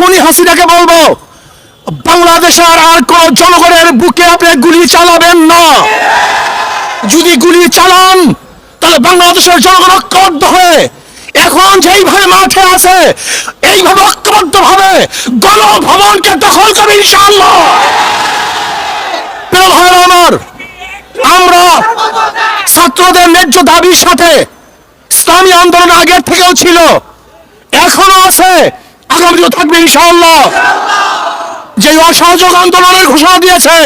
খুনি হাসিনাকে বলবো, বাংলাদেশের আর কোন জনগণের বুকে আপনি গুলি চালাবেন না। যদি গুলি চালান তাহলে বাংলাদেশের জনগণ ঐক্যবদ্ধ হয়ে এখন যেইভাবে মাঠে আছে এইভাবে ঐক্যবদ্ধ ভাবে গণভবনকে দখল করবে ইনশাআল্লাহ। প্রিয় ভাইরা আমার, আমরা ছাত্রদের ন্যায্য দাবির সাথে ইসলামী আন্দোলন আগের থেকেও ছিল, এখনো আছে, আগামীও থাকবে ইনশাআল্লাহ। যে অসহযোগ আন্দোলনের ঘোষণা দিয়েছে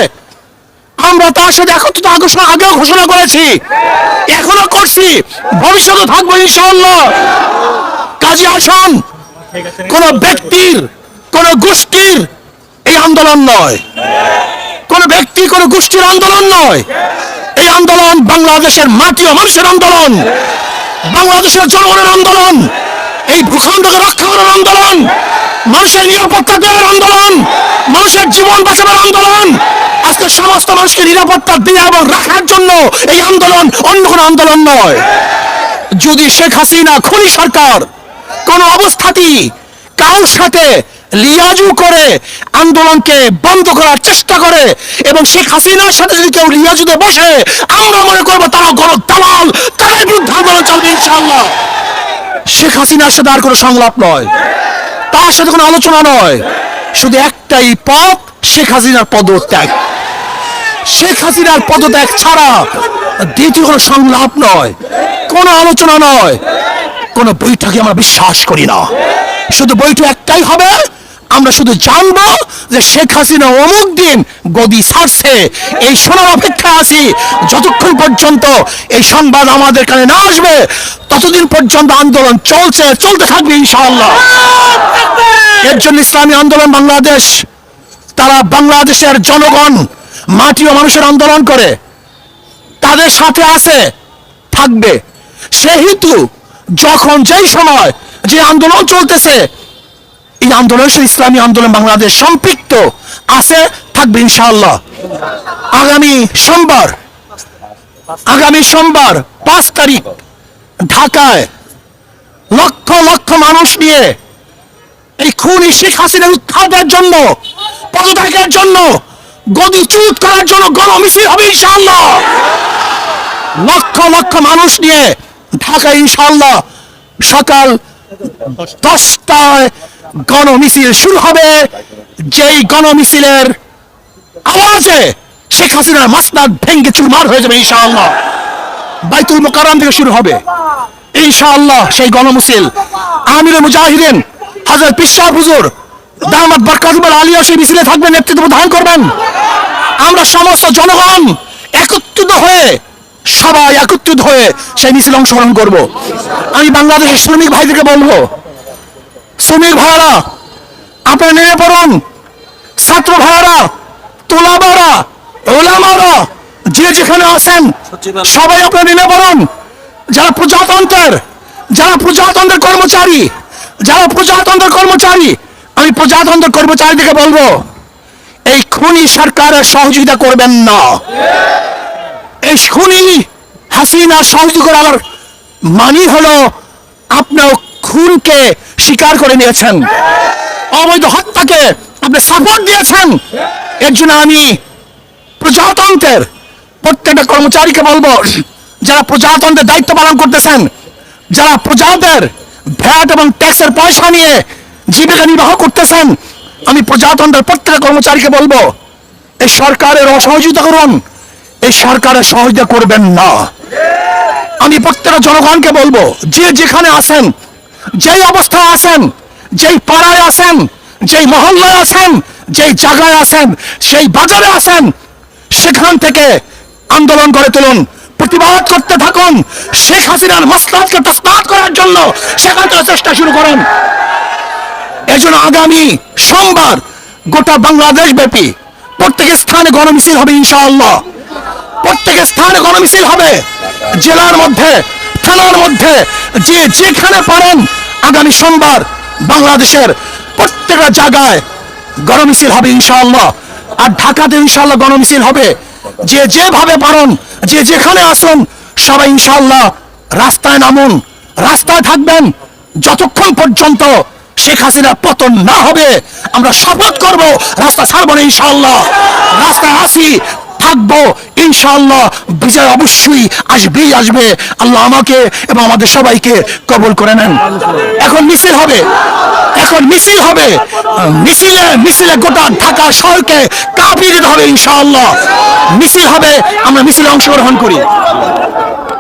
আমরা তার সাথে একত্রিত আগেও ঘোষণা করেছি, এখনো করছি, ভবিষ্যতে থাকবো ইনশাআল্লাহ। কাজে আসুন, কোন ব্যক্তির কোন গোষ্ঠীর এই আন্দোলন নয়, কোন ব্যক্তি কোন গোষ্ঠীর আন্দোলন নয়। এই আন্দোলন বাংলাদেশের মাটি ও মানুষের আন্দোলন, বাংলাদেশের জনগণের আন্দোলন, এই ভূখণ্ডকে রক্ষা করার আন্দোলন, মানুষের নিরাপত্তা দেওয়ার আন্দোলন, মানুষের জীবন বাঁচানোর আন্দোলন। আজকে সমস্ত মানুষকে নিরাপত্তা দেওয়া এবং রাখার জন্য এই আন্দোলন, অন্য কোনো আন্দোলন নয়। যদি শেখ হাসিনা খুনি সরকার কোন অবস্থাতেই কারোর সাথে লিয়াজু করে আন্দোলনকে বন্ধ করার চেষ্টা করে এবং শেখ হাসিনার সাথে যদি কেউ লিয়াজুতে বসে, আমরা মনে করবো তারা গণ দালাল, তাদের বিরুদ্ধে আন্দোলন চলবে ইনশাআল্লাহ। শেখ হাসিনার সাথে আর কোনো সংলাপ নয়, তার সাথে কোনো আলোচনা নয়, শুধু একটাই পথ, শেখ হাসিনার পদত্যাগ। শেখ হাসিনার পদত্যাগ ছাড়া দ্বিতীয় কোনো সংলাপ নয়, কোনো আলোচনা নয়, কোনো বৈঠকে আমরা বিশ্বাস করি না। শুধু বৈঠক একটাই হবে, আমরা শুধু জানবো যে শেখ হাসিনা অমুক দিন গদি ছাড়ছে, এই শোনার অপেক্ষা আছি। যতক্ষণ পর্যন্ত এই সংবাদ আমাদের কানে না আসবে ততদিন পর্যন্ত আন্দোলন চলতে থাকবে ইনশাআল্লাহ। এর জন্য ইসলামী আন্দোলন বাংলাদেশ, তারা বাংলাদেশের জনগণ, মাটি ও মানুষের আন্দোলন করে, তাদের সাথে আছে, থাকবে। সেহেতু যখন যেই সময় যে আন্দোলন চলতেছে, এই আন্দোলনের সাথে ইসলামী আন্দোলন বাংলাদেশ সম্পৃক্ত আছে, থাকবে ইনশাআল্লাহ। আগামী সোমবার 5 তারিখ ঢাকায় লক্ষ লক্ষ মানুষ নিয়ে এই খুনি শেখ হাসিনার উৎখাতের জন্য, পদত্যাগের জন্য, গদিচ্যুত করার জন্য গণমিছিল হবে ইনশাআল্লাহ। লক্ষ লক্ষ মানুষ নিয়ে ঢাকায় ইনশাআল্লাহ সকাল 10টায় গণমিছিল শুরু হবে। যেই গণমিছিলের আওয়াজে শেখ হাসিনার মাসনাদ ভেঙ্গে চুরমার হয়ে যাবে ইনশাআল্লাহ। বাইতুল মোকাররম থেকে শুরু হবে ইনশাআল্লাহ সেই গণমিছিল। আমিরুল মুজাহিদিন হযরত পিশাহ হুজুর দামাত বরকাতুল আলিয়া সেই মিছিলে থাকবেন, নেতৃত্ব প্রদান করবেন। আমরা সমস্ত জনগণ সবাই একত্রিত হয়ে সেই মিছিলে অংশগ্রহণ করব। আমি বাংলাদেশের শ্রমিক ভাইদেরকে বলবো, শ্রমিক ভাইরা আপনারা নেমে পড়ুন, ছাত্র ভাইরা, তোলাবারা, ওলামারা যে যেখানে আছেন সবাই আপনারা নেমে পড়ুন। যারা প্রজাতন্ত্রের কর্মচারী, আমি প্রজাতন্ত্রের কর্মচারীদেরকে বলবো, এই খুনি সরকারের সহযোগিতা করবেন না। এই খুনি হাসিনা সহযোগিতা করার মানে হলো আপনার খুনকে স্বীকার করে নিয়েছেন, অবৈধ হত্যাকে আপনি সাপোর্ট দিয়েছেন। এর জন্য আমি প্রজাতন্ত্রের প্রত্যেকটা কর্মচারীকে বলবো, যারা প্রজাতন্ত্রের দায়িত্ব পালন করতেছেন, যারা প্রজাদের ভ্যাট এবং ট্যাক্সের পয়সা নিয়ে জীবিকা নির্বাহ করতেছেন, আমি প্রজাতন্ত্রের প্রত্যেকটা কর্মচারীকে বলবো, এই সরকারের অসহযোগিতা করুন, এই সরকারের সহযোগিতা করবেন না। আমি প্রত্যেকটা জনগণকে বলবো, যে যেখানে আছেন, যেই অবস্থায় আছেন, যেই পাড়ায় আছেন, যেই মহল্লায় আছেন, যেই জায়গায় আছেন, সেই বাজারে আছেন, সেখান থেকে আন্দোলন গড়ে তুলুন, প্রতিবাদ করতে থাকুন। শেখ হাসিনার মাসলাতকে তসমাত করার জন্য সেখান থেকে চেষ্টা শুরু করেন। এই জন্য আগামী সোমবার গোটা বাংলাদেশ ব্যাপী প্রত্যেক স্থানে গণমিছিল হবে ইনশাআল্লাহ। প্রত্যেক স্থানে গণমিছিল হবে, জেলার মধ্যে, থানার মধ্যে, যে যেখানে পারেন আগামী সোমবার বাংলাদেশের প্রত্যেকটা জায়গায় গণমিছিল হবে ইনশাআল্লাহ। আর ঢাকাতে ইনশাআল্লাহ গণমিছিল হবে। যে যেভাবে পারেন, যে যেখানে আসুন, সবাই ইনশাআল্লাহ রাস্তায় নামুন, রাস্তায় থাকবেন যতক্ষণ পর্যন্ত শেখ হাসিনা পতন না হবে। আমরা শপথ করব রাস্তা ছাড়বো না ইনশাআল্লাহ, রাস্তায় আসি থাকবো ইনশাআল্লাহ। বিজয় অবশ্যই আসবেই আসবে। আল্লাহ আমাকে এবং আমাদের সবাইকে কবুল করে নেন। এখন মিছিল হবে, এখন মিছিল হবে, মিছিলে মিছিলে গোটা ঢাকা শহরকে কাঁপিয়ে দিতে হবে ইনশাআল্লাহ। মিছিল হবে, আমরা মিছিলে অংশগ্রহণ করি।